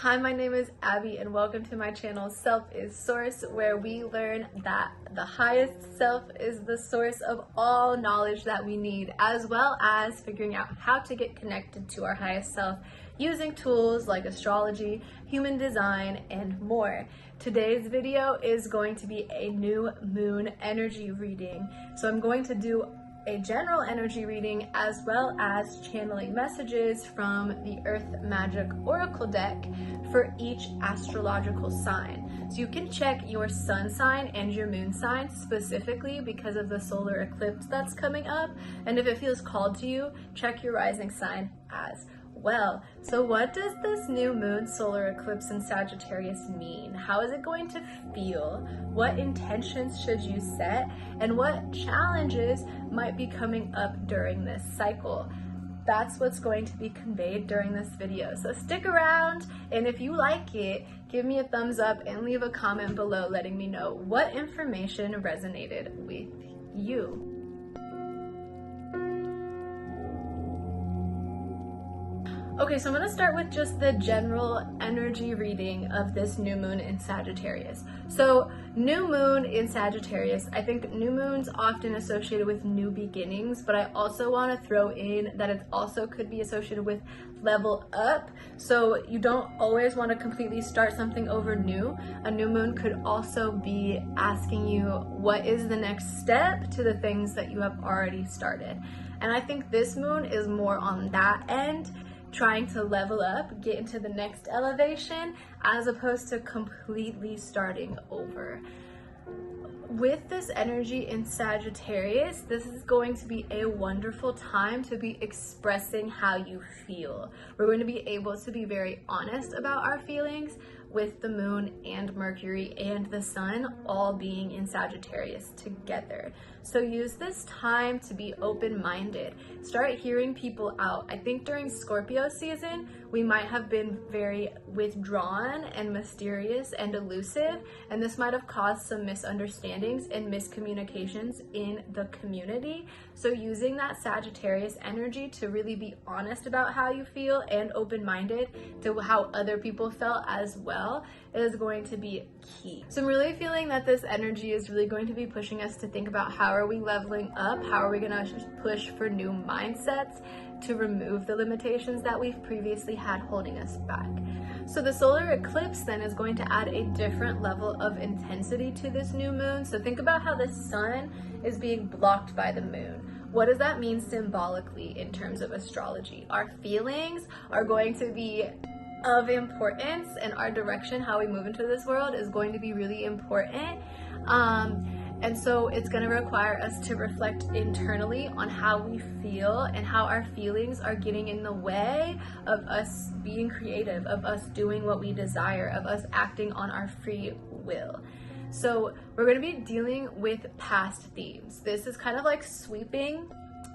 Hi, my name is Abby and welcome to my channel Self is Source, where we learn that the highest self is the source of all knowledge that we need, as well as figuring out how to get connected to our highest self using tools like astrology, human design, and more. Today's video is going to be a new moon energy reading. So I'm going to do a general energy reading as well as channeling messages from the Earth Magic Oracle deck for each astrological sign. So you can check your sun sign and your moon sign specifically because of the solar eclipse that's coming up. And if it feels called to you, check your rising sign as well. So what does this new moon solar eclipse in Sagittarius mean? How is it going to feel? What intentions should you set? And what challenges might be coming up during this cycle? That's what's going to be conveyed during this video. So stick around, and if you like it, give me a thumbs up and leave a comment below letting me know what information resonated with you. Okay, so I'm going to start with just the general energy reading of this new moon in Sagittarius. So new moon in Sagittarius, I think new moon's often associated with new beginnings, but I also want to throw in that it also could be associated with level up. So you don't always want to completely start something over new. A new moon could also be asking you what is the next step to the things that you have already started. And I think this moon is more on that end, trying to level up, get into the next elevation, as opposed to completely starting over. With this energy in Sagittarius, this is going to be a wonderful time to be expressing how you feel. We're going to be able to be very honest about our feelings with the moon and Mercury and the sun all being in Sagittarius together. So use this time to be open-minded. Start hearing people out. I think during Scorpio season, we might have been very withdrawn and mysterious and elusive, and this might have caused some misunderstandings and miscommunications in the community. So using that Sagittarius energy to really be honest about how you feel and open-minded to how other people felt as well is going to be key. So I'm really feeling that this energy is really going to be pushing us to think about how are we leveling up, how are we going to push for new mindsets to remove the limitations that we've previously had holding us back. So the solar eclipse then is going to add a different level of intensity to this new moon. So think about how the sun is being blocked by the moon. What does that mean symbolically in terms of astrology? Our feelings are going to be of importance, and our direction, how we move into this world, is going to be really important. And so it's going to require us to reflect internally on how we feel and how our feelings are getting in the way of us being creative, of us doing what we desire, of us acting on our free will. So we're going to be dealing with past themes. This is kind of like sweeping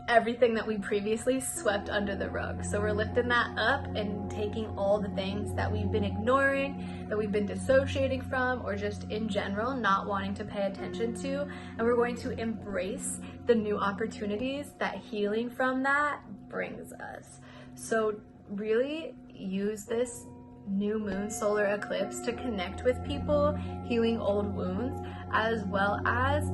everything that we previously swept under the rug. So we're lifting that up and taking all the things that we've been ignoring, that we've been dissociating from, or just in general not wanting to pay attention to, and we're going to embrace the new opportunities that healing from that brings us. So really use this new moon solar eclipse to connect with people, healing old wounds, as well as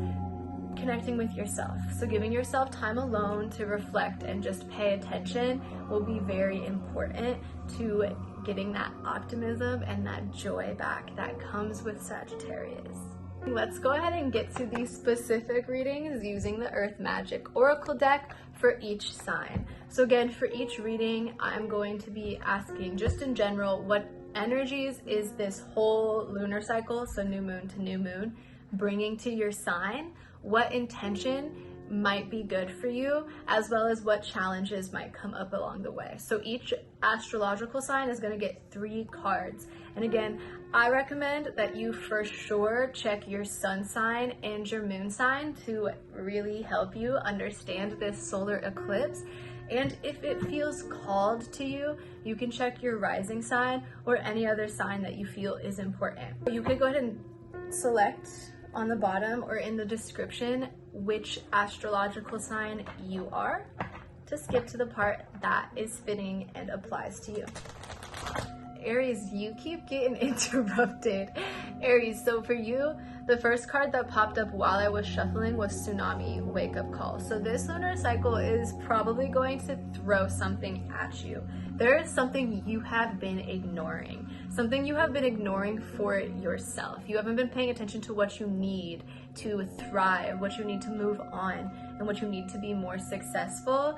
connecting with yourself. So giving yourself time alone to reflect and just pay attention will be very important to getting that optimism and that joy back that comes with Sagittarius. Let's go ahead and get to these specific readings using the Earth Magic Oracle deck for each sign. So again, for each reading, I'm going to be asking just in general, what energies is this whole lunar cycle, so new moon to new moon, bringing to your sign? What intention might be good for you, as well as what challenges might come up along the way. So each astrological sign is going to get 3 cards. And again, I recommend that you for sure check your sun sign and your moon sign to really help you understand this solar eclipse. And if it feels called to you, you can check your rising sign or any other sign that you feel is important. You could go ahead and select on the bottom or in the description which astrological sign you are to skip to the part that is fitting and applies to you. Aries, you keep getting interrupted. Aries, so for you, the first card that popped up while I was shuffling was Tsunami Wake Up Call. So this lunar cycle is probably going to throw something at you. There is something you have been ignoring. Something you have been ignoring for yourself. You haven't been paying attention to what you need to thrive, what you need to move on, and what you need to be more successful.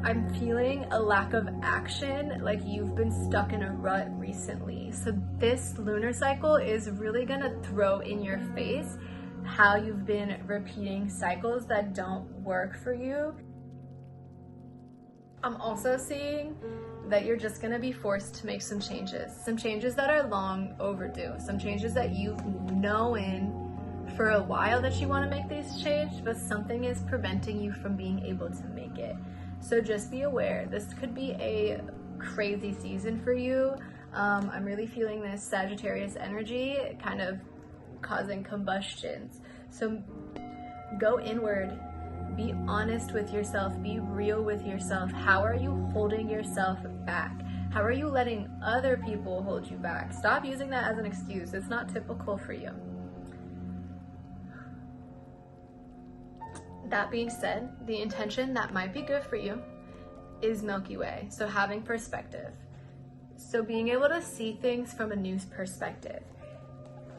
I'm feeling a lack of action, like you've been stuck in a rut recently. So this lunar cycle is really gonna throw in your face how you've been repeating cycles that don't work for you. I'm also seeing that you're just gonna be forced to make some changes that are long overdue, some changes that you've known for a while that you wanna make these changes, but something is preventing you from being able to make it. So just be aware, this could be a crazy season for you. I'm really feeling this Sagittarius energy kind of causing combustions. So go inward, be honest with yourself, be real with yourself. How are you holding yourself back? How are you letting other people hold you back? Stop using that as an excuse. It's not typical for you. That being said, the intention that might be good for you is Milky Way, so having perspective. So being able to see things from a new perspective.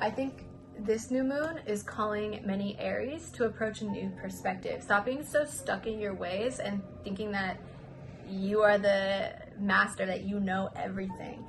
I think this new moon is calling many Aries to approach a new perspective. Stop being so stuck in your ways and thinking that you are the master, that you know everything.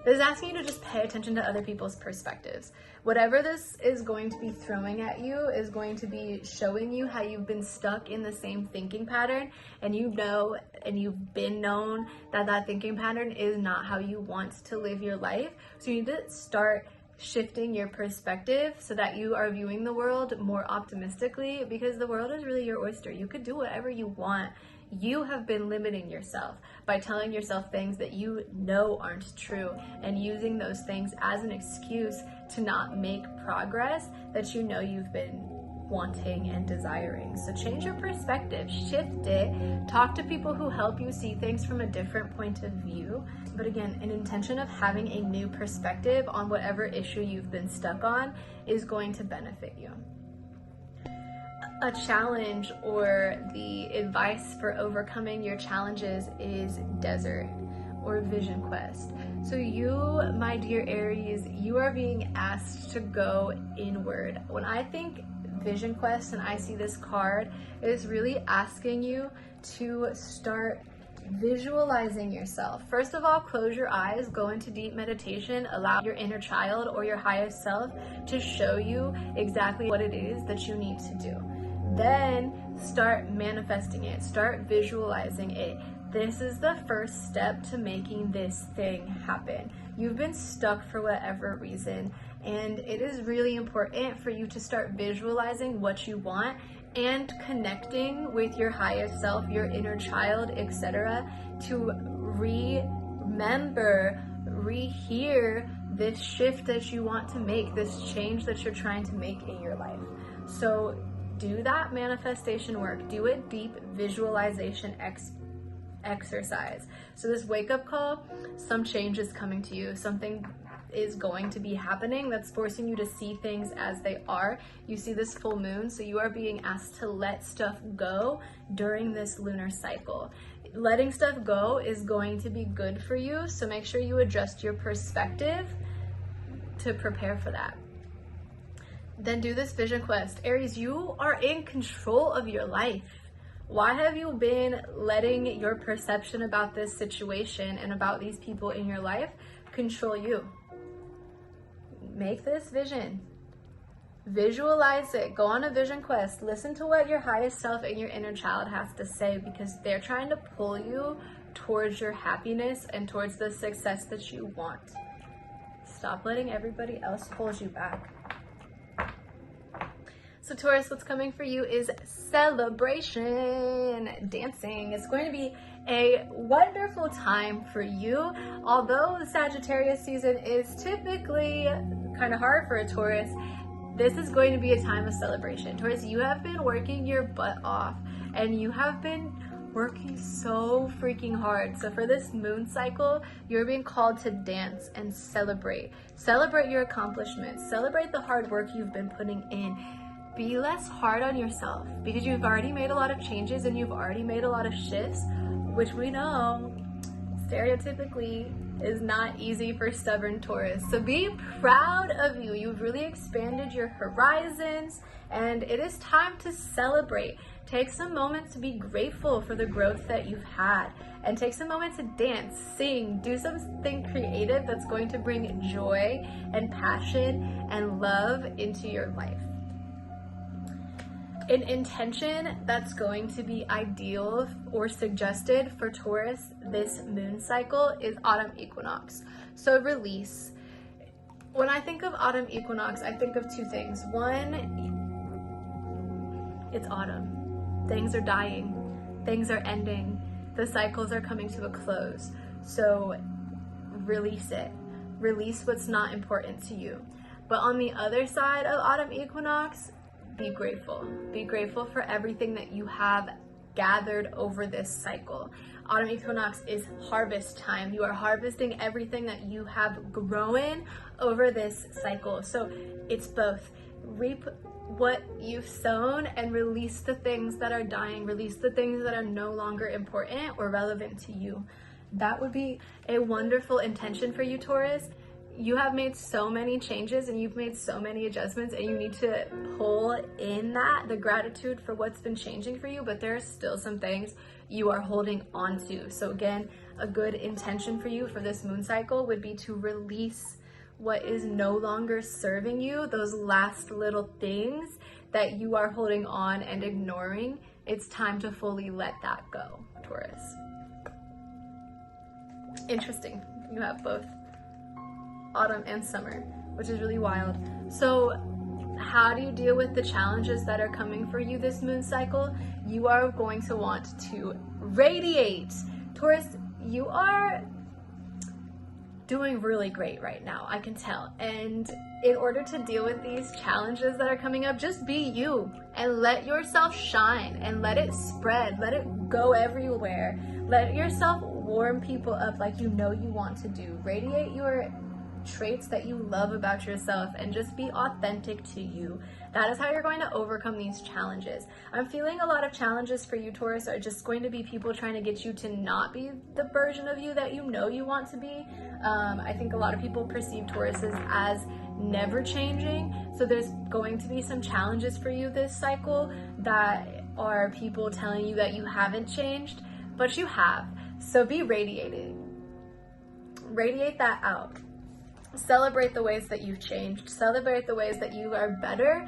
This is asking you to just pay attention to other people's perspectives. Whatever this is going to be throwing at you is going to be showing you how you've been stuck in the same thinking pattern, and you know, and you've been known that that thinking pattern is not how you want to live your life. So you need to start shifting your perspective so that you are viewing the world more optimistically, because the world is really your oyster. You could do whatever you want. You have been limiting yourself by telling yourself things that you know aren't true and using those things as an excuse to not make progress that you know you've been wanting and desiring. So change your perspective, shift it, talk to people who help you see things from a different point of view. But again, an intention of having a new perspective on whatever issue you've been stuck on is going to benefit you. A challenge or the advice for overcoming your challenges is desert or vision quest. So you, my dear Aries, you are being asked to go inward. When I think vision quest and I see this card, it is really asking you to start visualizing yourself. First of all, close your eyes, go into deep meditation, allow your inner child or your highest self to show you exactly what it is that you need to do. Then start manifesting it, start visualizing it. This is the first step to making this thing happen. You've been stuck for whatever reason, and it is really important for you to start visualizing what you want and connecting with your highest self, your inner child, etc., to remember, rehear this shift that you want to make, this change that you're trying to make in your life. So do that manifestation work, do a deep visualization exercise. So this wake-up call, some change is coming to you, something is going to be happening that's forcing you to see things as they are. You see this full moon, so you are being asked to let stuff go during this lunar cycle. Letting stuff go is going to be good for you, so make sure you adjust your perspective to prepare for that. Then do this vision quest. Aries, you are in control of your life. Why have you been letting your perception about this situation and about these people in your life control you? Make this vision. Visualize it. Go on a vision quest. Listen to what your highest self and your inner child has to say, because they're trying to pull you towards your happiness and towards the success that you want. Stop letting everybody else hold you back. So Taurus, what's coming for you is celebration, dancing. It's going to be a wonderful time for you. Although the Sagittarius season is typically kind of hard for a Taurus, this is going to be a time of celebration. Taurus, you have been working your butt off and you have been working so freaking hard. So for this moon cycle, you're being called to dance and celebrate. Celebrate your accomplishments. Celebrate the hard work you've been putting in. Be less hard on yourself because you've already made a lot of changes and you've already made a lot of shifts, which we know stereotypically is not easy for stubborn Taurus. So be proud of you. You've really expanded your horizons and it is time to celebrate. Take some moments to be grateful for the growth that you've had and take some moments to dance, sing, do something creative that's going to bring joy and passion and love into your life. An intention that's going to be ideal or suggested for Taurus this moon cycle is autumn equinox. So release. When I think of autumn equinox, I think of two things. One, it's autumn. Things are dying. Things are ending. The cycles are coming to a close. So release it. Release what's not important to you. But on the other side of autumn equinox, be grateful. Be grateful for everything that you have gathered over this cycle. Autumn equinox is harvest time. You are harvesting everything that you have grown over this cycle. So it's both. Reap what you've sown and release the things that are dying. Release the things that are no longer important or relevant to you. That would be a wonderful intention for you, Taurus. You have made so many changes and you've made so many adjustments and you need to pull in that, the gratitude for what's been changing for you, but there are still some things you are holding on to. So again, a good intention for you for this moon cycle would be to release what is no longer serving you, those last little things that you are holding on and ignoring. It's time to fully let that go, Taurus. Interesting, you have both autumn and summer, which is really wild. So how do you deal with the challenges that are coming for you this moon cycle? You are going to want to radiate. Taurus, you are doing really great right now, I can tell. And in order to deal with these challenges that are coming up, just be you and let yourself shine and let it spread, let it go everywhere. Let yourself warm people up like you know you want to do. Radiate your traits that you love about yourself and just be authentic to you. That is how you're going to overcome these challenges. I'm feeling a lot of challenges for you, Taurus, are just going to be people trying to get you to not be the version of you that you know you want to be. I think a lot of people perceive Tauruses as never changing. So there's going to be some challenges for you this cycle that are people telling you that you haven't changed, but you have. So be radiated. Radiate that out. Celebrate the ways that you've changed. Celebrate the ways that you are better.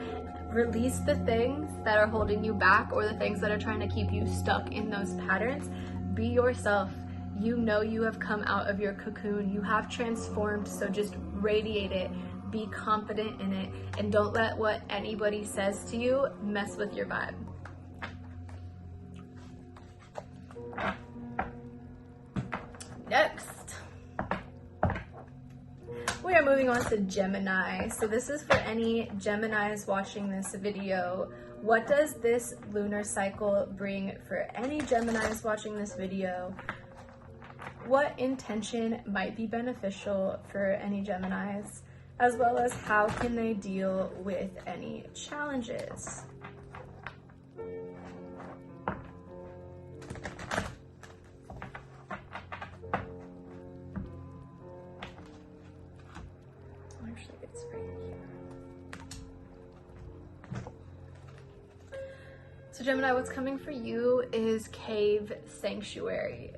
Release the things that are holding you back or the things that are trying to keep you stuck in those patterns. Be yourself. You know you have come out of your cocoon. You have transformed, so just radiate it. Be confident in it and don't let what anybody says to you mess with your vibe. Next, we are moving on to Gemini. So this is for any Geminis watching this video. What does this lunar cycle bring for any Geminis watching this video? What intention might be beneficial for any Geminis, as well as how can they deal with any challenges? So Gemini, what's coming for you is cave sanctuary.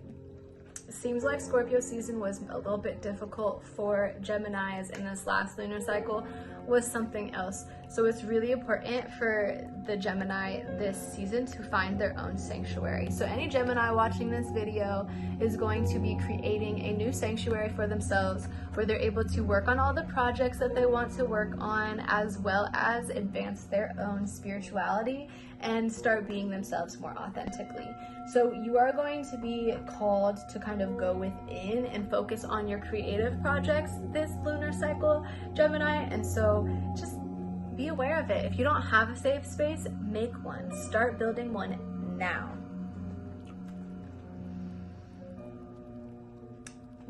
It seems like Scorpio season was a little bit difficult for Geminis, and this last lunar cycle was something else. So it's really important for the Gemini this season to find their own sanctuary. So any Gemini watching this video is going to be creating a new sanctuary for themselves where they're able to work on all the projects that they want to work on, as well as advance their own spirituality and start being themselves more authentically. So you are going to be called to kind of go within and focus on your creative projects this lunar cycle, Gemini, and so just be aware of it. If you don't have a safe space, make one. Start building one now.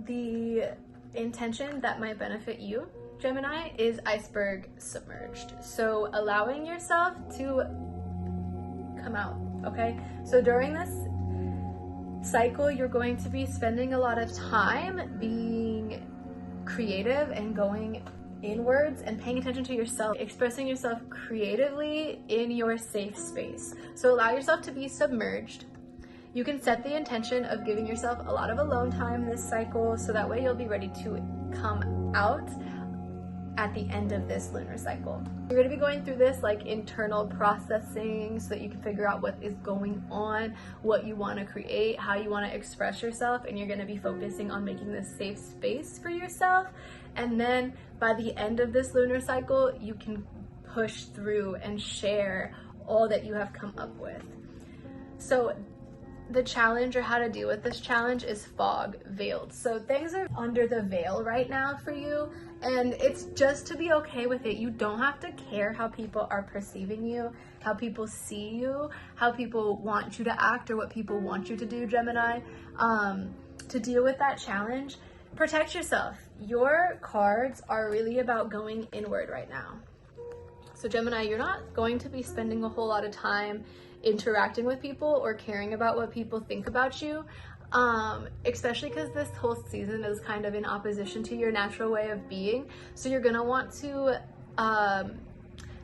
the intention that might benefit you, Gemini, is iceberg submerged. So allowing yourself to come out, okay? So during this cycle, you're going to be spending a lot of time being creative and going inwards and paying attention to yourself, expressing yourself creatively in your safe space. So allow yourself to be submerged. You can set the intention of giving yourself a lot of alone time this cycle, so that way you'll be ready to come out at the end of this lunar cycle. You're going to be going through this like internal processing so that you can figure out what is going on, what you want to create, how you want to express yourself, and you're going to be focusing on making this safe space for yourself. And then by the end of this lunar cycle, you can push through and share all that you have come up with. So the challenge, or how to deal with this challenge, is fog veiled. So things are under the veil right now for you, and it's just to be okay with it. You don't have to care how people are perceiving you, how people see you, how people want you to act, or what people want you to do, Gemini. To deal with that challenge, protect yourself. Your cards are really about going inward right now. So Gemini, you're not going to be spending a whole lot of time interacting with people or caring about what people think about you, especially because this whole season is kind of in opposition to your natural way of being. So you're gonna want to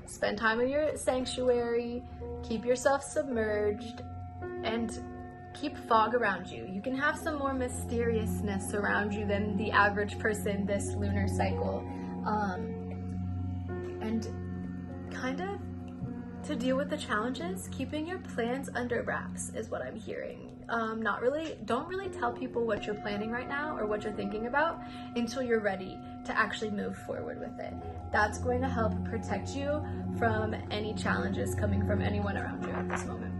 spend time in your sanctuary, keep yourself submerged, and keep fog around you. You can have some more mysteriousness around you than the average person this lunar cycle, and kind of to deal with the challenges, keeping your plans under wraps is what I'm hearing. Don't really tell people what you're planning right now or what you're thinking about until you're ready to actually move forward with it. That's going to help protect you from any challenges coming from anyone around you at this moment.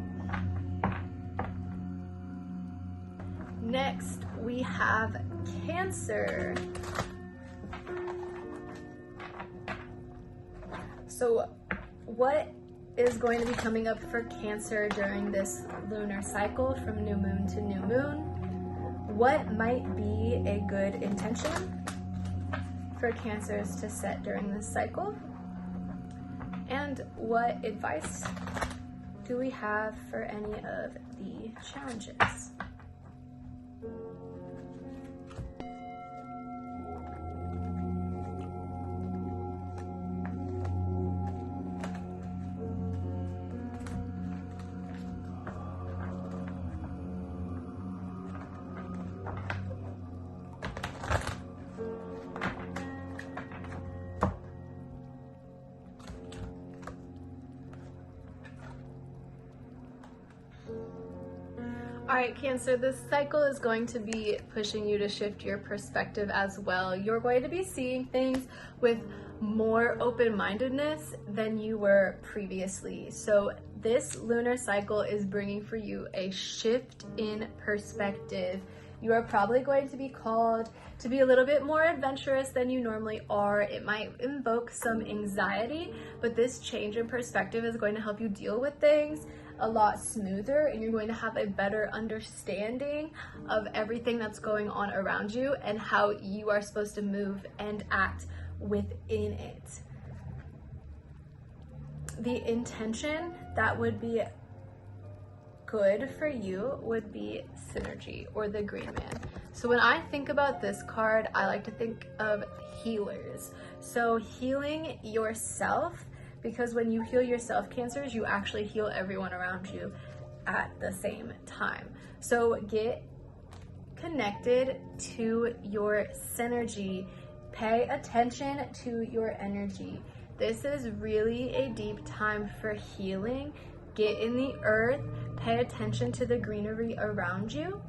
Next, we have Cancer. So what is going to be coming up for Cancer during this lunar cycle from new moon to new moon? What might be a good intention for Cancers to set during this cycle? And what advice do we have for any of the challenges? All right, Cancer, this cycle is going to be pushing you to shift your perspective as well. You're going to be seeing things with more open-mindedness than you were previously. So this lunar cycle is bringing for you a shift in perspective. You are probably going to be called to be a little bit more adventurous than you normally are. It might invoke some anxiety, but this change in perspective is going to help you deal with things a lot smoother, and you're going to have a better understanding of everything that's going on around you and how you are supposed to move and act within it. The intention that would be good for you would be synergy, or the green man. So when I think about this card, I like to think of healers. So healing yourself, because when you heal yourself, Cancers, you actually heal everyone around you at the same time. So get connected to your synergy. Pay attention to your energy. This is really a deep time for healing. Get in the earth, pay attention to the greenery around you.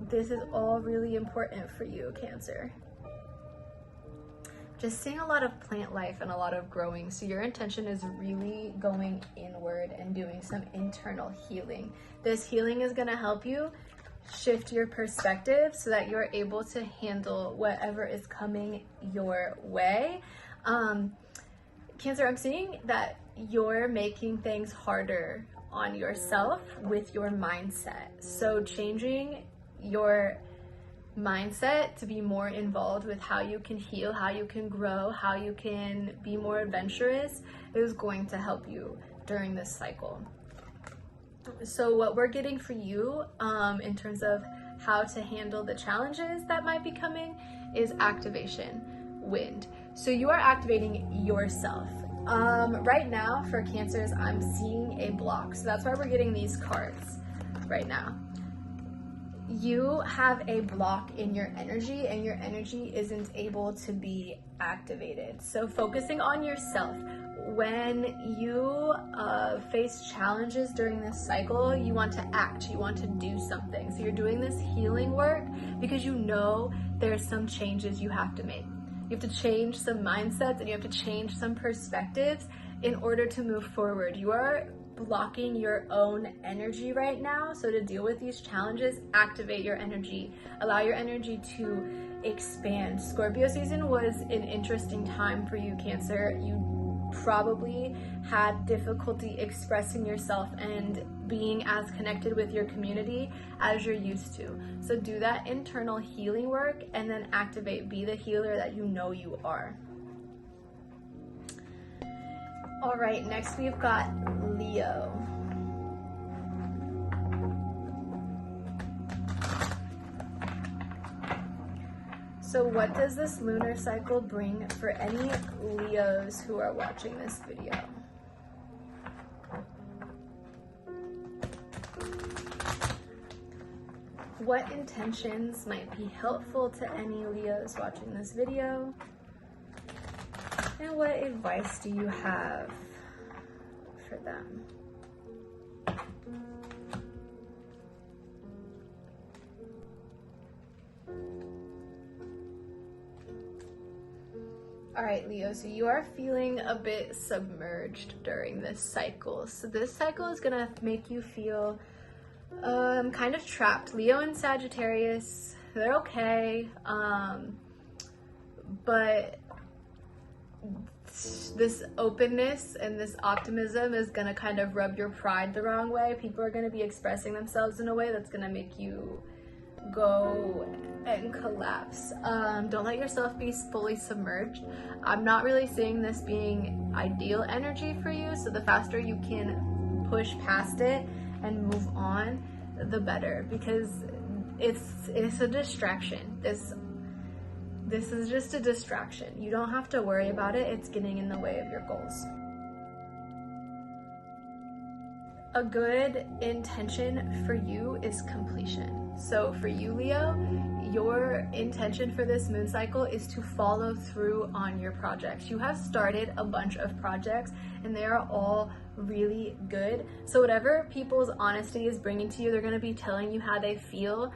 This is all really important for you, Cancer. Just seeing a lot of plant life and a lot of growing. So your intention is really going inward and doing some internal healing. This healing is going to help you shift your perspective so that you're able to handle whatever is coming your way. Cancer, I'm seeing that you're making things harder on yourself with your mindset. So changing your mindset to be more involved with how you can heal, how you can grow, how you can be more adventurous, is going to help you during this cycle. So what we're getting for you in terms of how to handle the challenges that might be coming is activation, wind. So you are activating yourself. Right now for Cancers, I'm seeing a block. So that's why we're getting these cards right now. You have a block in your energy, and your energy isn't able to be activated. So focusing on yourself. When you face challenges during this cycle, you want to act, you want to do something. So you're doing this healing work because you know there's some changes you have to make. You have to change some mindsets and you have to change some perspectives in order to move forward. You are blocking your own energy right now. So to deal with these challenges, activate your energy. Allow your energy to expand. Scorpio season was an interesting time for you, Cancer. You probably had difficulty expressing yourself and being as connected with your community as you're used to. So do that internal healing work and then activate. Be the healer that you know you are. All right, next we've got Leo. So what does this lunar cycle bring for any Leos who are watching this video? What intentions might be helpful to any Leos watching this video? And what advice do you have for them? All right, Leo, so you are feeling a bit submerged during this cycle. So this cycle is gonna make you feel kind of trapped. Leo and Sagittarius, they're okay, but this openness and this optimism is gonna kind of rub your pride the wrong way. People are gonna be expressing themselves in a way that's gonna make you go and collapse. Don't let yourself be fully submerged. I'm not really seeing this being ideal energy for you, so the faster you can push past it and move on, the better, because it's a distraction. This is just a distraction. You don't have to worry about it. It's getting in the way of your goals. A good intention for you is completion. So for you, Leo, your intention for this moon cycle is to follow through on your projects. You have started a bunch of projects and they are all really good. So whatever people's honesty is bringing to you, they're going to be telling you how they feel.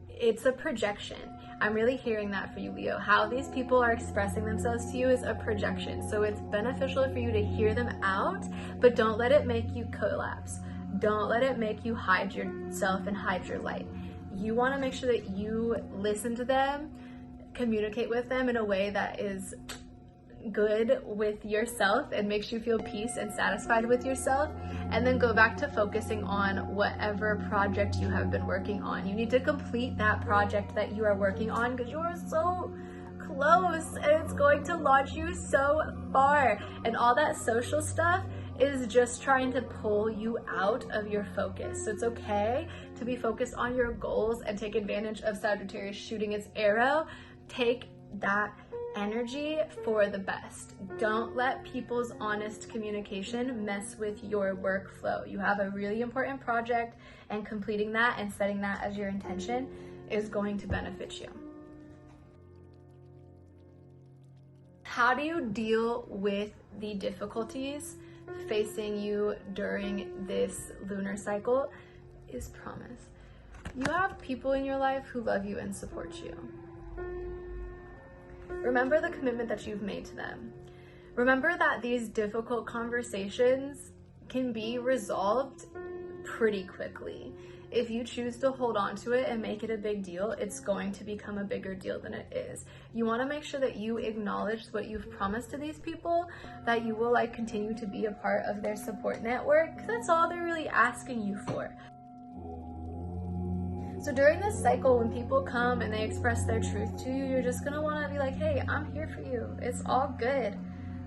It's a projection. I'm really hearing that for you, Leo. How these people are expressing themselves to you is a projection. So it's beneficial for you to hear them out, but don't let it make you collapse. Don't let it make you hide yourself and hide your light. You want to make sure that you listen to them, communicate with them in a way that is good with yourself and makes you feel peace and satisfied with yourself, and then go back to focusing on whatever project you have been working on. You need to complete that project that you are working on because you are so close and it's going to launch you so far. And all that social stuff is just trying to pull you out of your focus. So it's okay to be focused on your goals and take advantage of Sagittarius shooting its arrow. Take that energy for the best. Don't let people's honest communication mess with your workflow. You have a really important project, and completing that and setting that as your intention is going to benefit you. How do you deal with the difficulties facing you during this lunar cycle is promise. You have people in your life who love you and support you. Remember the commitment that you've made to them. Remember that these difficult conversations can be resolved pretty quickly. If you choose to hold on to it and make it a big deal, it's going to become a bigger deal than it is. You want to make sure that you acknowledge what you've promised to these people, that you will continue to be a part of their support network. That's all they're really asking you for. So during this cycle, when people come and they express their truth to you, you're just gonna wanna be like, hey, I'm here for you. It's all good.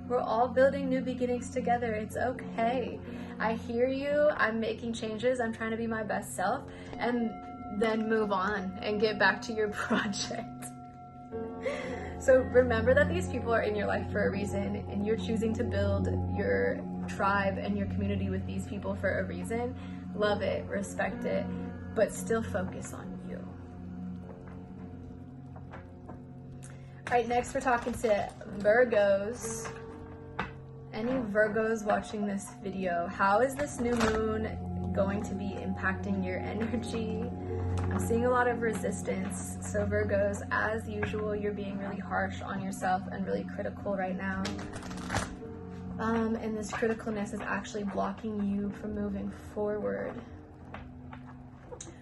We're all building new beginnings together. It's okay. I hear you. I'm making changes. I'm trying to be my best self. And then move on and get back to your project. So remember that these people are in your life for a reason, and you're choosing to build your tribe and your community with these people for a reason. Love it, respect it, but still focus on you. All right, next we're talking to Virgos. Any Virgos watching this video, how is this new moon going to be impacting your energy? I'm seeing a lot of resistance. So Virgos, as usual, you're being really harsh on yourself and really critical right now. And this criticalness is actually blocking you from moving forward.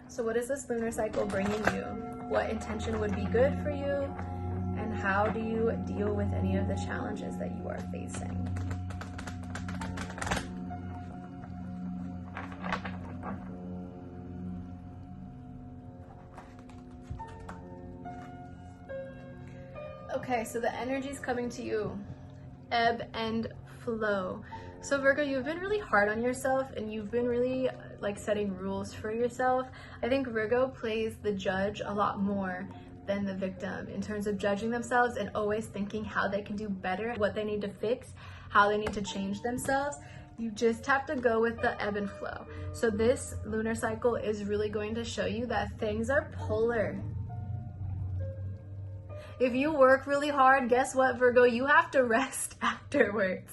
So what is this lunar cycle bringing you? What intention would be good for you? And how do you deal with any of the challenges that you are facing? Okay, so the energy's coming to you. Ebb and flow. So Virgo, you've been really hard on yourself and you've been really like setting rules for yourself. I think Virgo plays the judge a lot more than the victim in terms of judging themselves and always thinking how they can do better, what they need to fix, how they need to change themselves. You just have to go with the ebb and flow. So this lunar cycle is really going to show you that things are polar. If you work really hard, guess what, Virgo? You have to rest afterwards.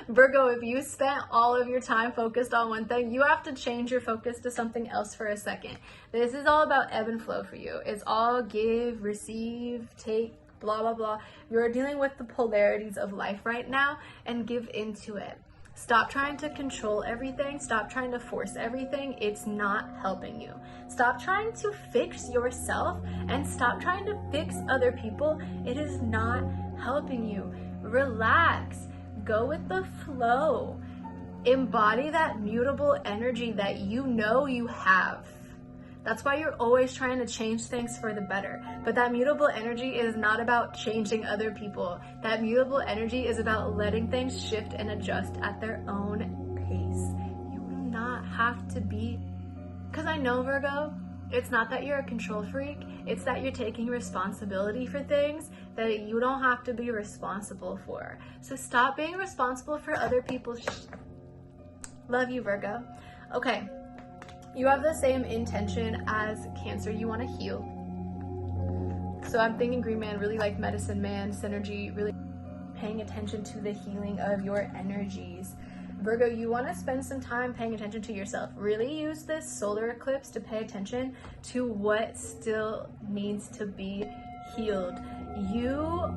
Virgo, if you spent all of your time focused on one thing, you have to change your focus to something else for a second. This is all about ebb and flow for you. It's all give, receive, take, blah, blah, blah. You're dealing with the polarities of life right now, and give into it. Stop trying to control everything. Stop trying to force everything. It's not helping you. Stop trying to fix yourself and stop trying to fix other people. It is not helping you. Relax. Go with the flow. Embody that mutable energy that you know you have. That's why you're always trying to change things for the better. But that mutable energy is not about changing other people. That mutable energy is about letting things shift and adjust at their own pace. You do not have to be, because I know, Virgo, it's not that you're a control freak. It's that you're taking responsibility for things that you don't have to be responsible for. So stop being responsible for other people's Love you, Virgo. Okay. You have the same intention as Cancer. You want to heal. So I'm thinking Green Man, really like Medicine Man, synergy, really paying attention to the healing of your energies. Virgo, you want to spend some time paying attention to yourself. Really use this solar eclipse to pay attention to what still needs to be healed. You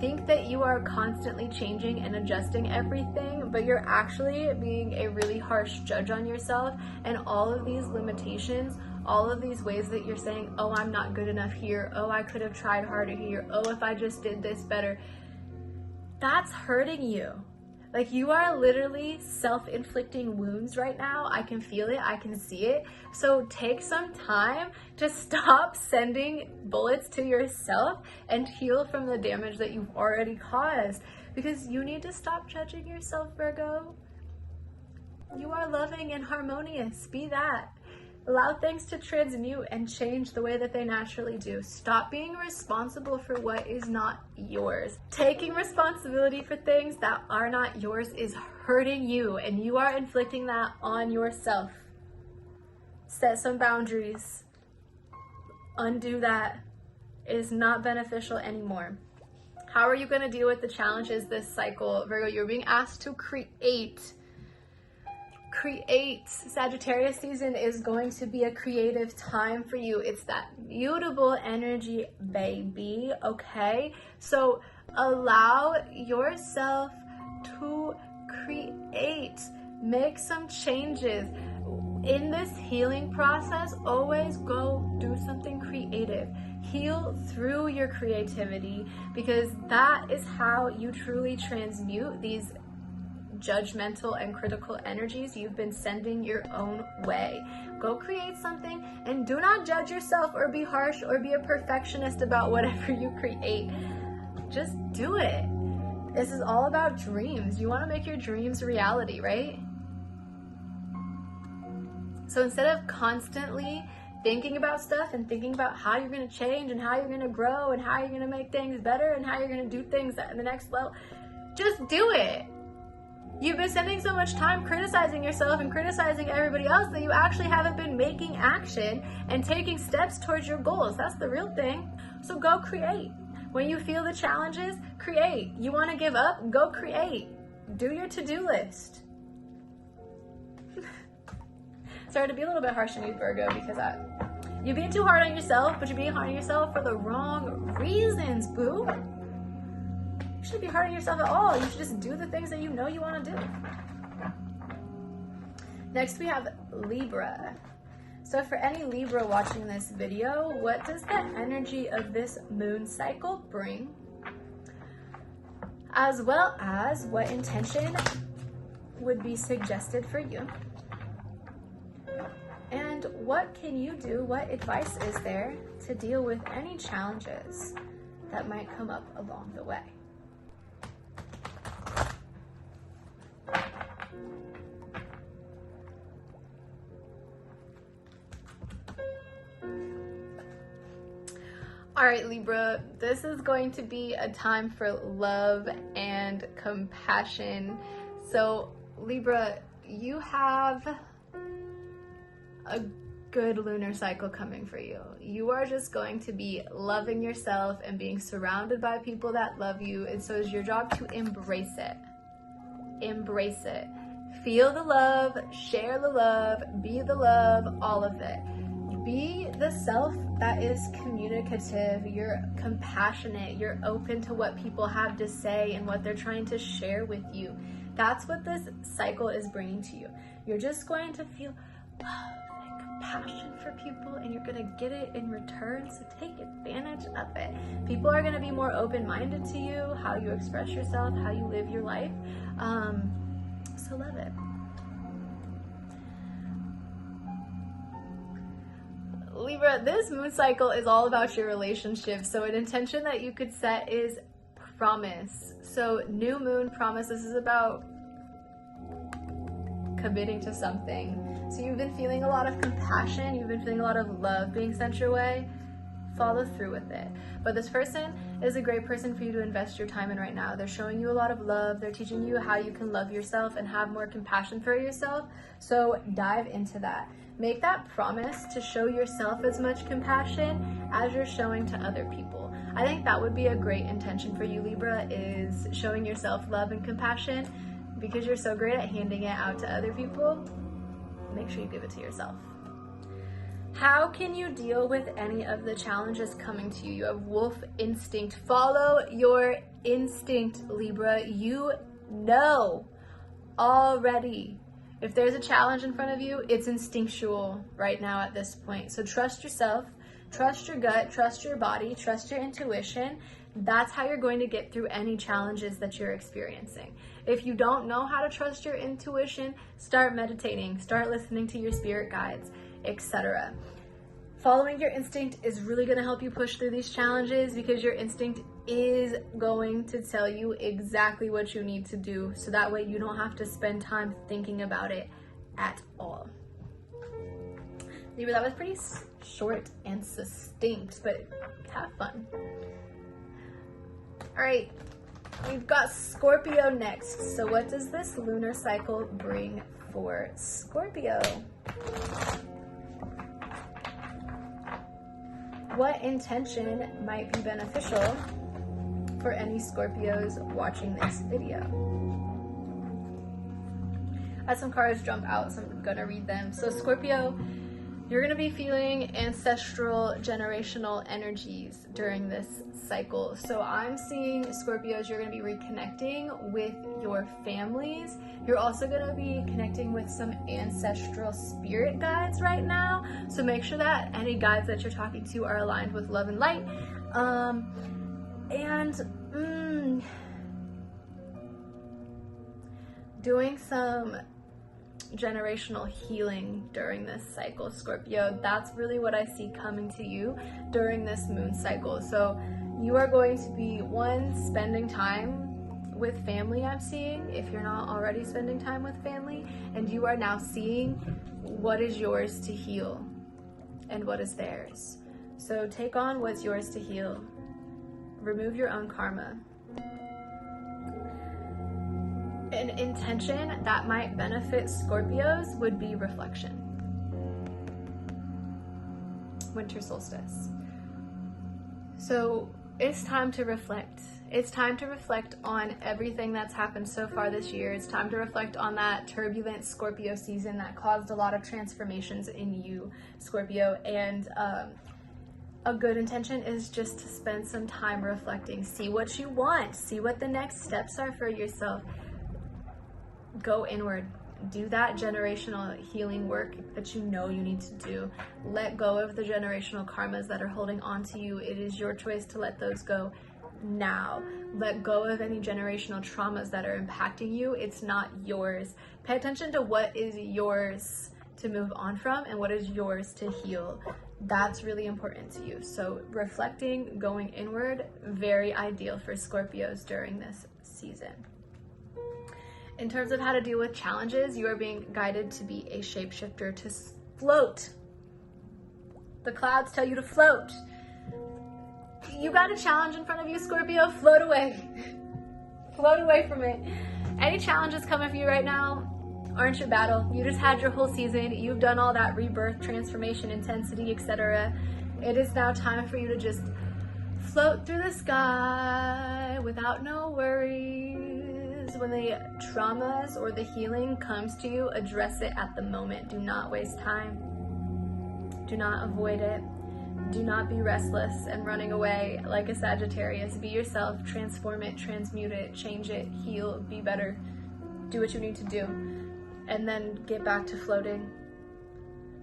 think that you are constantly changing and adjusting everything, but you're actually being a really harsh judge on yourself, and all of these limitations, all of these ways that you're saying, oh, I'm not good enough here, oh, I could have tried harder here, oh, if I just did this better, that's hurting you. Like, you are literally self-inflicting wounds right now. I can feel it, I can see it. So take some time to stop sending bullets to yourself and heal from the damage that you've already caused, because you need to stop judging yourself, Virgo. You are loving and harmonious. Be that. Allow things to transmute and change the way that they naturally do. Stop being responsible for what is not yours. Taking responsibility for things that are not yours is hurting you, and you are inflicting that on yourself. Set some boundaries. Undo that. It is not beneficial anymore. How are you going to deal with the challenges this cycle? Virgo, you're being asked to create. Sagittarius season is going to be a creative time for you. It's that mutable energy, baby, okay? So allow yourself to create. Make some changes. In this healing process, always go do something creative. Heal through your creativity, because that is how you truly transmute these judgmental and critical energies you've been sending your own way. Go create something, and do not judge yourself or be harsh or be a perfectionist about whatever you create. Just do it. This is all about dreams. You want to make your dreams reality, right? So instead of constantly thinking about stuff and thinking about how you're going to change and how you're going to grow and how you're going to make things better and how you're going to do things at the next level, just do it. You've been spending so much time criticizing yourself and criticizing everybody else that you actually haven't been making action and taking steps towards your goals. That's the real thing. So go create. When you feel the challenges, create. You want to give up? Go create. Do your to-do list. Sorry to be a little bit harsh on you, Virgo, because you're being too hard on yourself, but you're being hard on yourself for the wrong reasons, boo. You shouldn't be hard on yourself at all. You should just do the things that you know you want to do. Next, we have Libra. So for any Libra watching this video, what does the energy of this moon cycle bring? As well as what intention would be suggested for you? And what can you do, what advice is there to deal with any challenges that might come up along the way? All right, Libra, this is going to be a time for love and compassion. So, Libra, you have a good lunar cycle coming for you. You are just going to be loving yourself and being surrounded by people that love you. And so it's your job to embrace it. Embrace it. Feel the love, share the love, be the love, all of it. Be the self that is communicative, you're compassionate, you're open to what people have to say and what they're trying to share with you. That's what this cycle is bringing to you. You're just going to feel love and compassion for people, and you're going to get it in return, so take advantage of it. People are going to be more open-minded to you, how you express yourself, how you live your life. So love it. Libra, this moon cycle is all about your relationship. So an intention that you could set is promise. So new moon promise, this is about committing to something. So you've been feeling a lot of compassion, you've been feeling a lot of love being sent your way. Follow through with it. But this person is a great person for you to invest your time in right now. They're showing you a lot of love. They're teaching you how you can love yourself and have more compassion for yourself. So dive into that. Make that promise to show yourself as much compassion as you're showing to other people. I think that would be a great intention for you, Libra, is showing yourself love and compassion. Because you're so great at handing it out to other people, make sure you give it to yourself. How can you deal with any of the challenges coming to you? You have wolf instinct. Follow your instinct, Libra. You know already. If there's a challenge in front of you, it's instinctual right now at this point. So trust yourself, trust your gut, trust your body, trust your intuition. That's how you're going to get through any challenges that you're experiencing. If you don't know how to trust your intuition, start meditating, start listening to your spirit guides, etc. Following your instinct is really going to help you push through these challenges, because your instinct is going to tell you exactly what you need to do, so that way you don't have to spend time thinking about it at all. Libra, that was pretty short and succinct, but have fun. All right, we've got Scorpio next. So what does this lunar cycle bring for Scorpio? What intention might be beneficial for any Scorpios watching this video? I had some cards jump out, so I'm gonna read them. So Scorpio, you're gonna be feeling ancestral generational energies during this cycle. So I'm seeing Scorpios, you're gonna be reconnecting with your families. You're also gonna be connecting with some ancestral spirit guides right now. So make sure that any guides that you're talking to are aligned with love and light. doing some generational healing during this cycle, Scorpio. That's really what I see coming to you during this moon cycle. So you are going to be, one, spending time with family, I'm seeing, if you're not already spending time with family, and you are now seeing what is yours to heal and what is theirs. So take on what's yours to heal. Remove your own karma. An intention that might benefit Scorpios would be reflection. Winter solstice. So it's time to reflect. It's time to reflect on everything that's happened so far this year. It's time to reflect on that turbulent Scorpio season that caused a lot of transformations in you, Scorpio. And a good intention is just to spend some time reflecting. See what you want. See what the next steps are for yourself. Go inward. Do that generational healing work that you know you need to do. Let go of the generational karmas that are holding on to you. It is your choice to let those go now. Let go of any generational traumas that are impacting you. It's not yours. Pay attention to what is yours to move on from and what is yours to heal. That's really important to you. So reflecting, going inward, very ideal for Scorpios during this season. In terms of how to deal with challenges, you are being guided to be a shapeshifter, to float. The clouds tell you to float. You got a challenge in front of you, Scorpio, float away. Float away from it. Any challenges coming for you right now aren't your battle. You just had your whole season. You've done all that rebirth, transformation, intensity, etc. It is now time for you to just float through the sky without no worries. When the traumas or the healing comes to you, address it at the moment. Do not waste time. Do not avoid it. Do not be restless and running away like a Sagittarius. Be yourself, transform it, transmute it, change it, heal, be better. Do what you need to do. And then get back to floating.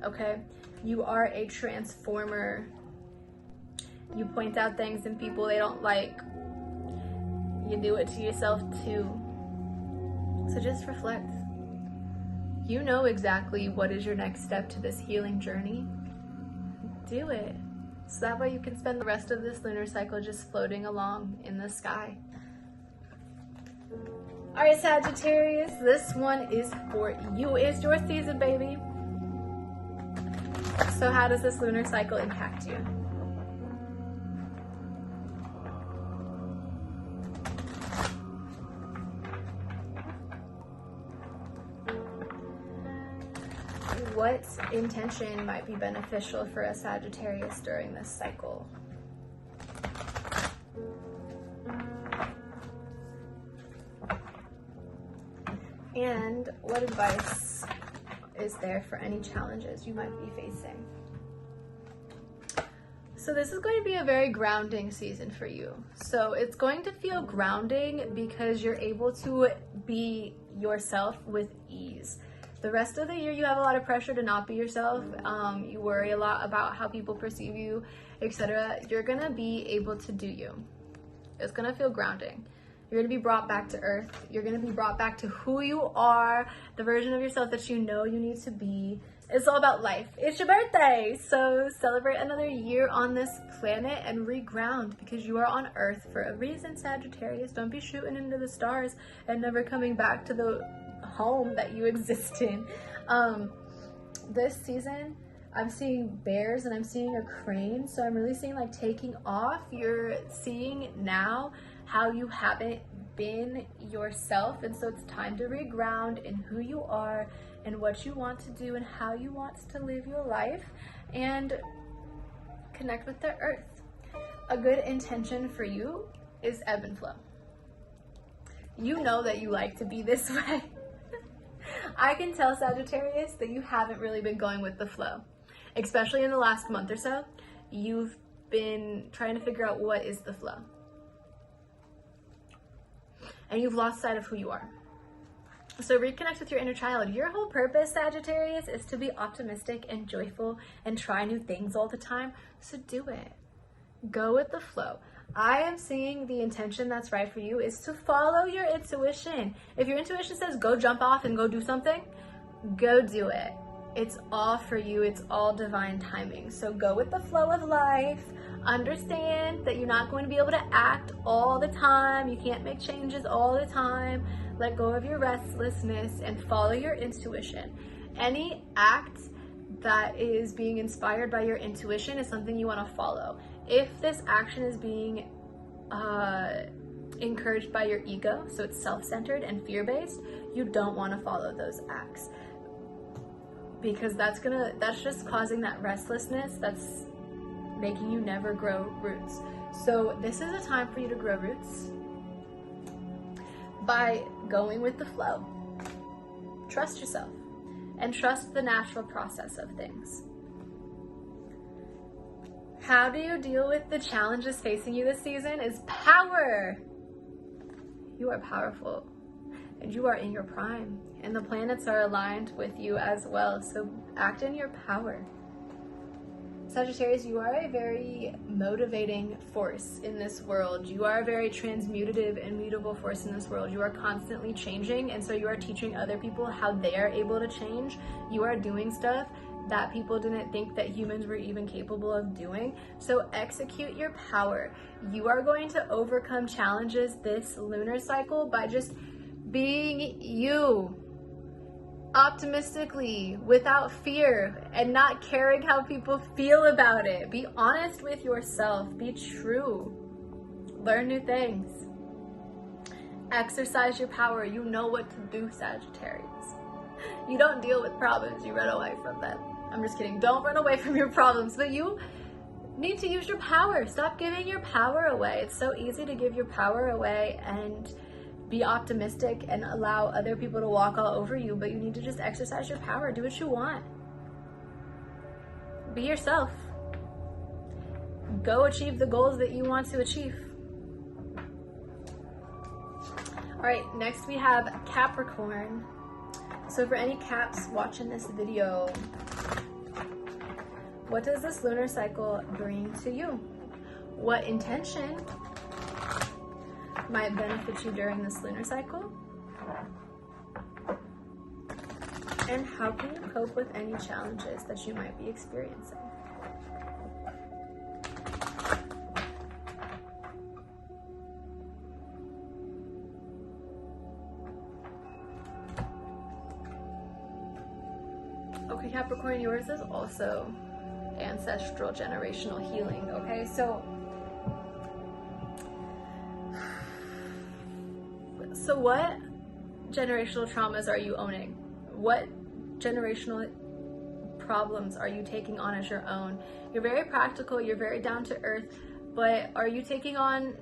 Okay? You are a transformer. You point out things in people they don't like. You do it to yourself too. So just reflect. You know exactly what is your next step to this healing journey. Do it. So that way you can spend the rest of this lunar cycle just floating along in the sky. All right, Sagittarius, this one is for you. It's your season, baby. So how does this lunar cycle impact you? What intention might be beneficial for a Sagittarius during this cycle? And what advice is there for any challenges you might be facing? So this is going to be a very grounding season for you. So it's going to feel grounding because you're able to be yourself with ease. The rest of the year, you have a lot of pressure to not be yourself. You worry a lot about how people perceive you, etc. You're gonna be able to do you. It's gonna feel grounding. You're gonna be brought back to earth. You're gonna be brought back to who you are, the version of yourself that you know you need to be. It's all about life. It's your birthday, so celebrate another year on this planet and reground because you are on earth for a reason, Sagittarius. Don't be shooting into the stars and never coming back to the home that you exist in. This season I'm seeing bears and I'm seeing a crane, so I'm really seeing like taking off. You're seeing now how you haven't been yourself, and so it's time to reground in who you are and what you want to do and how you want to live your life and connect with the earth. A good intention for you is ebb and flow. You know that you like to be this way. I can tell, Sagittarius, that you haven't really been going with the flow. Especially in the last month or so, you've been trying to figure out what is the flow. And you've lost sight of who you are. So reconnect with your inner child. Your whole purpose, Sagittarius, is to be optimistic and joyful and try new things all the time. So do it. Go with the flow. I am seeing the intention that's right for you is to follow your intuition. If your intuition says go jump off and go do something, go do it. It's all for you. It's all divine timing. So go with the flow of life. Understand that you're not going to be able to act all the time. You can't make changes all the time. Let go of your restlessness and follow your intuition. Any act that is being inspired by your intuition is something you want to follow. If this action is being encouraged by your ego, so it's self-centered and fear-based, you don't want to follow those acts, because that's just causing that restlessness that's making you never grow roots. So this is a time for you to grow roots by going with the flow. Trust yourself and trust the natural process of things. How do you deal with the challenges facing you this season? Is power. You are powerful and you are in your prime, and the planets are aligned with you as well. So act in your power. Sagittarius, you are a very motivating force in this world. You are a very transmutative and mutable force in this world. You are constantly changing, and so you are teaching other people how they are able to change. You are doing stuff that people didn't think that humans were even capable of doing. So execute your power. You are going to overcome challenges this lunar cycle by just being you. Optimistically, without fear, and not caring how people feel about it. Be honest with yourself. Be true. Learn new things. Exercise your power. You know what to do, Sagittarius. You don't deal with problems, you run away from them. I'm just kidding. Don't run away from your problems, but you need to use your power. Stop giving your power away. It's so easy to give your power away and be optimistic and allow other people to walk all over you, but you need to just exercise your power. Do what you want. Be yourself. Go achieve the goals that you want to achieve. All right, next we have Capricorn. So for any Caps watching this video, what does this lunar cycle bring to you? What intention might benefit you during this lunar cycle? And how can you cope with any challenges that you might be experiencing? Okay, Capricorn, yours is also ancestral generational healing, okay? So what generational traumas are you owning? What generational problems are you taking on as your own? You're very practical, you're very down to earth, but are you taking on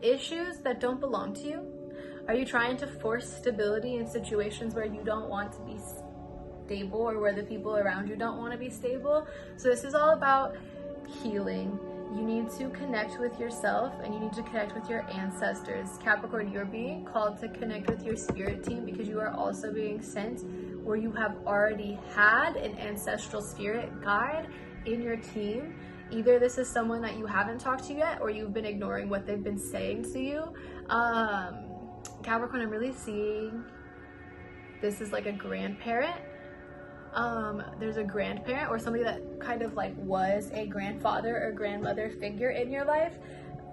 issues that don't belong to you? Are you trying to force stability in situations where you don't want to be stable, or where the people around you don't want to be stable? So this is all about healing. You need to connect with yourself, and you need to connect with your ancestors. Capricorn, you're being called to connect with your spirit team, because you are also being sent, or you have already had an ancestral spirit guide in your team. Either this is someone that you haven't talked to yet, or you've been ignoring what they've been saying to you. Capricorn, I'm really seeing this is like a grandparent. There's a grandparent or somebody that kind of like was a grandfather or grandmother figure in your life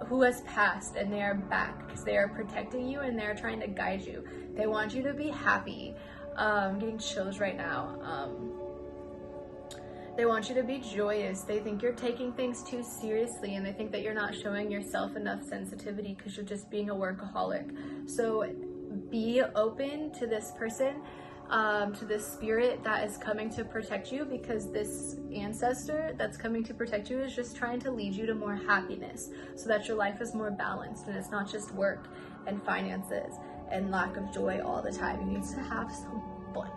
who has passed, and they are back because they are protecting you and they're trying to guide you. They want you to be happy. I'm getting chills right now. They want you to be joyous. They think you're taking things too seriously, and they think that you're not showing yourself enough sensitivity because you're just being a workaholic. So be open to this person, to this spirit that is coming to protect you, because this ancestor that's coming to protect you is just trying to lead you to more happiness, so that your life is more balanced and it's not just work and finances and lack of joy all the time. You need to have some fun.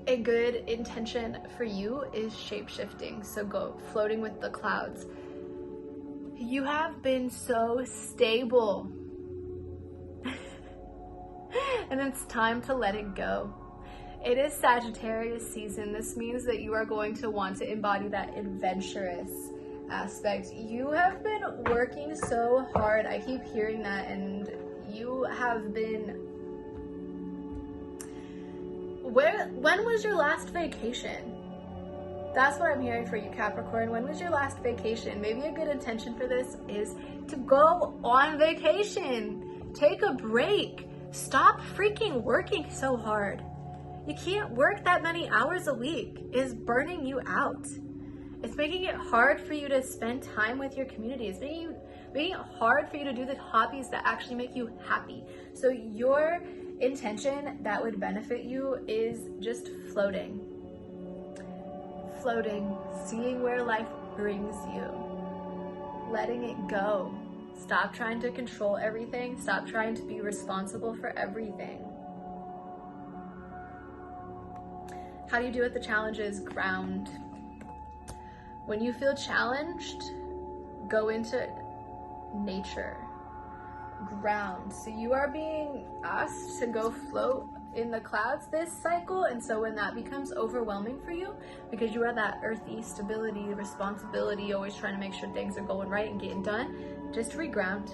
A good intention for you is shape-shifting, so go floating with the clouds. You have been so stable and it's time to let it go. It is Sagittarius season. This means that you are going to want to embody that adventurous, aspect. You have been working so hard. I keep hearing that, and you have been... When was your last vacation? That's what I'm hearing for you, Capricorn. When was your last vacation? Maybe a good intention for this is to go on vacation. Take a break. Stop freaking working so hard. You can't work that many hours a week. It is burning you out. It's making it hard for you to spend time with your community. It's making it hard for you to do the hobbies that actually make you happy. So your intention that would benefit you is just floating. Floating, seeing where life brings you, letting it go. Stop trying to control everything. Stop trying to be responsible for everything. How do you do with the challenges? Ground. When you feel challenged, go into nature. Ground. So you are being asked to go float in the clouds this cycle, and so when that becomes overwhelming for you, because you are that earthy stability, responsibility, always trying to make sure things are going right and getting done, just reground.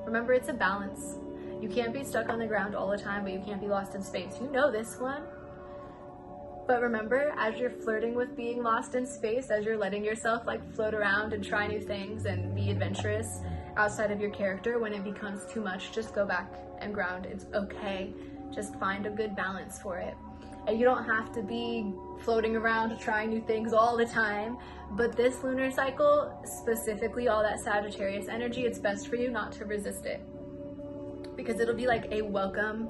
Remember, it's a balance. You can't be stuck on the ground all the time, but you can't be lost in space. You know this one. But remember, as you're flirting with being lost in space, as you're letting yourself like float around and try new things and be adventurous outside of your character, when it becomes too much, just go back and ground. It's okay. Just find a good balance for it. And you don't have to be floating around trying new things all the time, but this lunar cycle, specifically all that Sagittarius energy, it's best for you not to resist it, because it'll be like a welcomed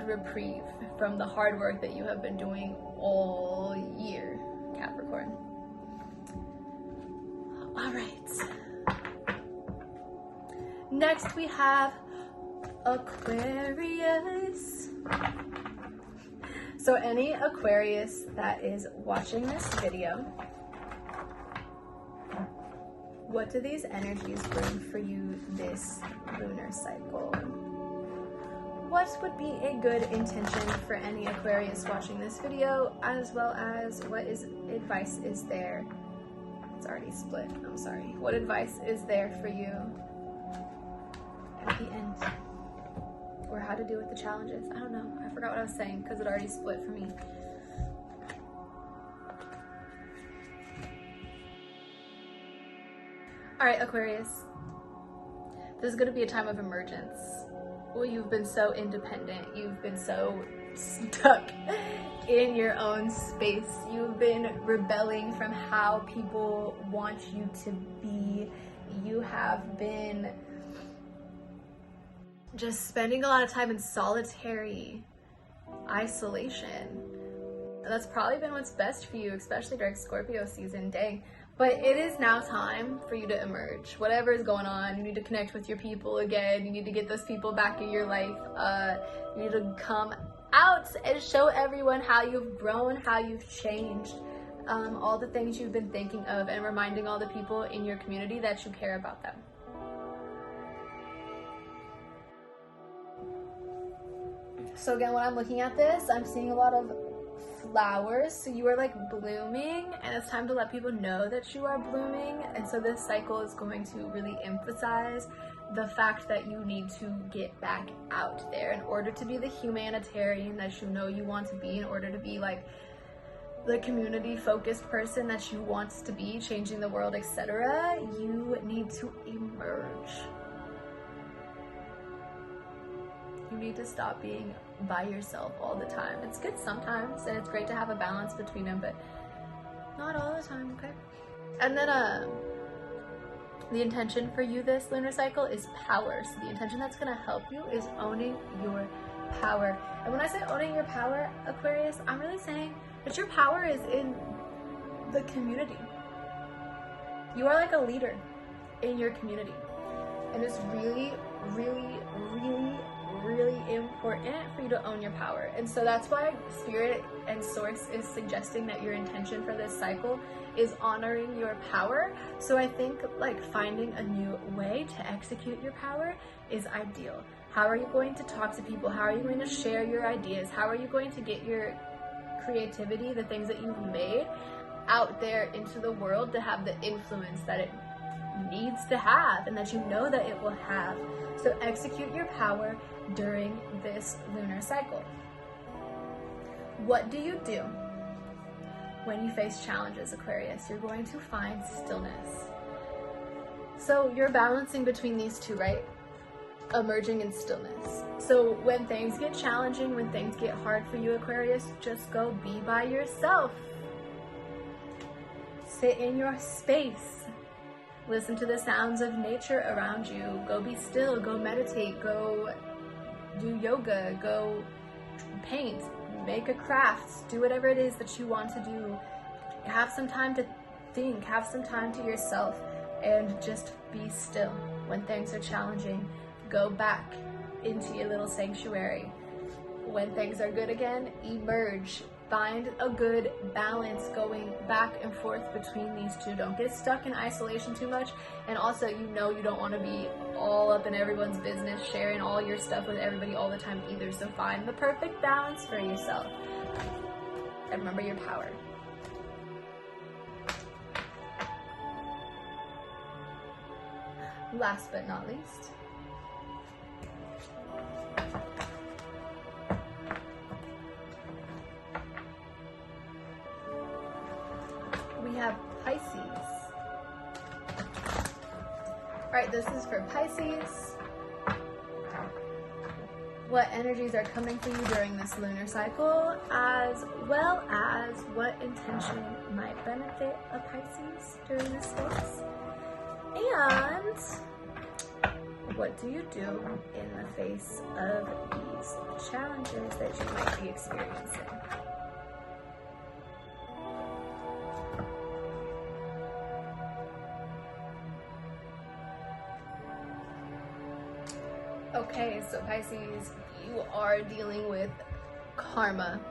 reprieve from the hard work that you have been doing all year, Capricorn. All right. Next we have Aquarius. So any Aquarius that is watching this video, what do these energies bring for you this lunar cycle? What would be a good intention for any Aquarius watching this video, as well as what advice is there? It's already split, I'm sorry. What advice is there for you at the end? Or how to deal with the challenges? I don't know. I forgot what I was saying because it already split for me. All right, Aquarius. This is going to be a time of emergence. Well, you've been so independent. You've been so stuck in your own space. You've been rebelling from how people want you to be. You have been just spending a lot of time in solitary isolation. That's probably been what's best for you, especially during Scorpio season. Dang. But it is now time for you to emerge. Whatever is going on, you need to connect with your people again. You need to get those people back in your life. You need to come out and show everyone how you've grown, how you've changed, all the things you've been thinking of, and reminding all the people in your community that you care about them. So again, when I'm looking at this, I'm seeing a lot of flowers. So you are like blooming, and it's time to let people know that you are blooming. And so this cycle is going to really emphasize the fact that you need to get back out there in order to be the humanitarian that you know you want to be, in order to be like the community focused person that you want to be, changing the world, etc. You need to emerge. You need to stop being by yourself all the time. It's good sometimes, and it's great to have a balance between them, but not all the time, okay? And then the intention for you this lunar cycle is power. So the intention that's going to help you is owning your power. And when I say owning your power, Aquarius, I'm really saying that your power is in the community. You are like a leader in your community, and it's really, really, really, really important for you to own your power. And so that's why Spirit and Source is suggesting that your intention for this cycle is honoring your power. So I think like finding a new way to execute your power is ideal. How are you going to talk to people? How are you going to share your ideas? How are you going to get your creativity, the things that you've made, out there into the world to have the influence that it needs to have and that you know that it will have. So execute your power during this lunar cycle. What do you do when you face challenges, Aquarius? You're going to find stillness. So you're balancing between these two, right? Emerging in stillness. So when things get challenging, when things get hard for you, Aquarius, just go be by yourself. Sit in your space. Listen to the sounds of nature around you. Go be still, go meditate, go do yoga, go paint, make a craft, do whatever it is that you want to do. Have some time to think, have some time to yourself, and just be still. When things are challenging, go back into your little sanctuary. When things are good again, emerge. Find a good balance going back and forth between these two. Don't get stuck in isolation too much. And also, you don't want to be all up in everyone's business, sharing all your stuff with everybody all the time either. So find the perfect balance for yourself. And remember your power. Last but not least, we have Pisces. All right, this is for Pisces. What energies are coming for you during this lunar cycle, as well as what intention might benefit a Pisces during this space. And what do you do in the face of these challenges that you might be experiencing? Okay, so Pisces, you are dealing with karma,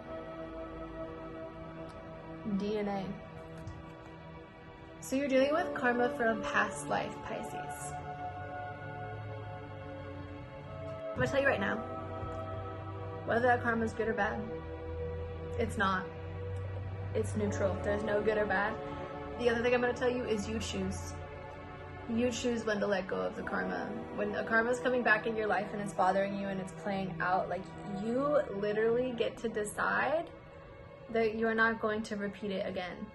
DNA. So you're dealing with karma from past life, Pisces. I'm gonna tell you right now, whether that karma is good or bad, it's not. It's neutral. There's no good or bad. The other thing I'm gonna tell you is you choose. You choose when to let go of the karma. When the karma is coming back in your life and it's bothering you and it's playing out, like, you literally get to decide that you're not going to repeat it again.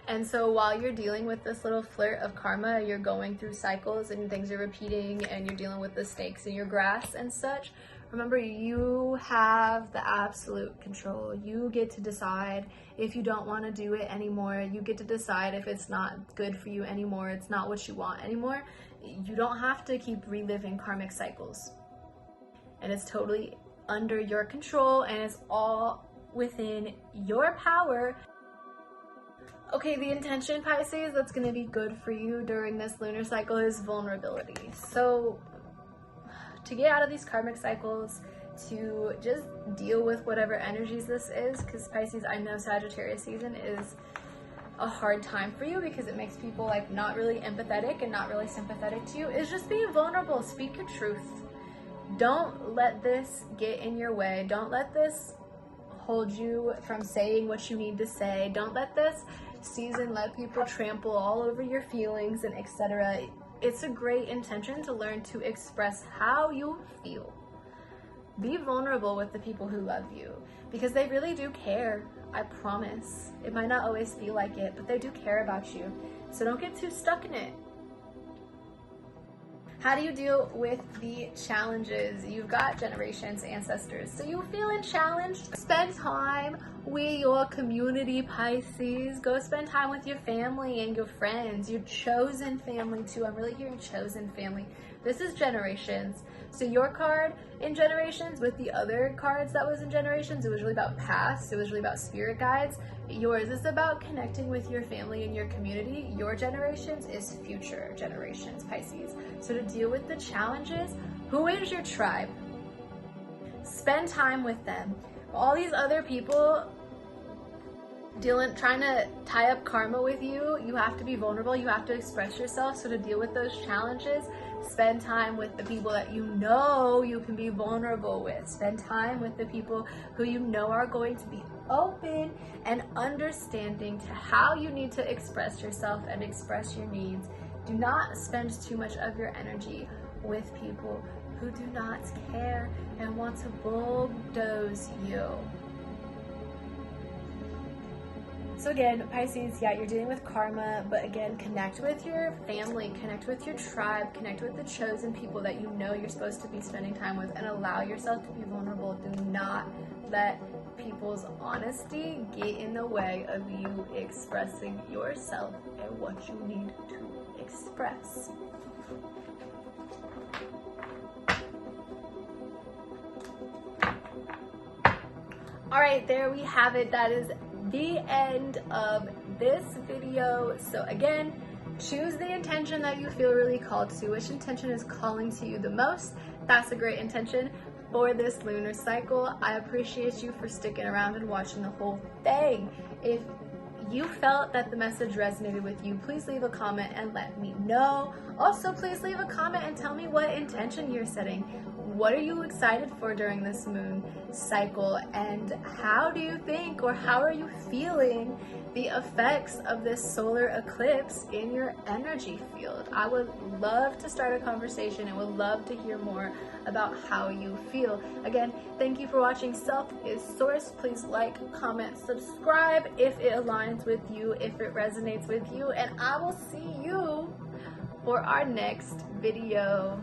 And so while you're dealing with this little flirt of karma, you're going through cycles and things are repeating and you're dealing with the snakes in your grass and such, remember, you have the absolute control. You get to decide if you don't want to do it anymore. You get to decide if it's not good for you anymore. It's not what you want anymore. You don't have to keep reliving karmic cycles. And it's totally under your control and it's all within your power. Okay, the intention, Pisces, that's going to be good for you during this lunar cycle is vulnerability. So to get out of these karmic cycles, to just deal with whatever energies this is, because Pisces, I know Sagittarius season is a hard time for you because it makes people like not really empathetic and not really sympathetic to you, is just being vulnerable. Speak your truth. Don't let this get in your way. Don't let this hold you from saying what you need to say. Don't let this season let people trample all over your feelings and etc. It's a great intention to learn to express how you feel. Be vulnerable with the people who love you because they really do care. I promise. It might not always feel like it, but they do care about you. So don't get too stuck in it. How do you deal with the challenges? You've got generations, ancestors, so you're feeling challenged. Spend time with your community, Pisces. Go spend time with your family and your friends, your chosen family too. I'm really hearing chosen family. This is generations. So your card in generations with the other cards that was in generations, it was really about past. It was really about spirit guides. Yours is about connecting with your family and your community. Your generations is future generations, Pisces. So to deal with the challenges, who is your tribe? Spend time with them. All these other people trying to tie up karma with you, you have to be vulnerable. You have to express yourself. So to deal with those challenges, spend time with the people that you know you can be vulnerable with. Spend time with the people who you know are going to be open and understanding to how you need to express yourself and express your needs. Do not spend too much of your energy with people who do not care and want to bulldoze you. So again, Pisces, yeah, you're dealing with karma, but again, connect with your family, connect with your tribe, connect with the chosen people that you know you're supposed to be spending time with, and allow yourself to be vulnerable. Do not let people's honesty get in the way of you expressing yourself and what you need to express. All right, there we have it. That is the end of this video. So again, choose the intention that you feel really called to. Which intention is calling to you the most? That's a great intention for this lunar cycle. I appreciate you for sticking around and watching the whole thing. If you felt that the message resonated with you, please leave a comment and let me know. Also, please leave a comment and tell me what intention you're setting. What are you excited for during this moon cycle, and how do you think, or how are you feeling the effects of this solar eclipse in your energy field? I would love to start a conversation and would love to hear more about how you feel. Again, thank you for watching. Self is Source. Please like, comment, subscribe if it aligns with you, if it resonates with you, and I will see you for our next video.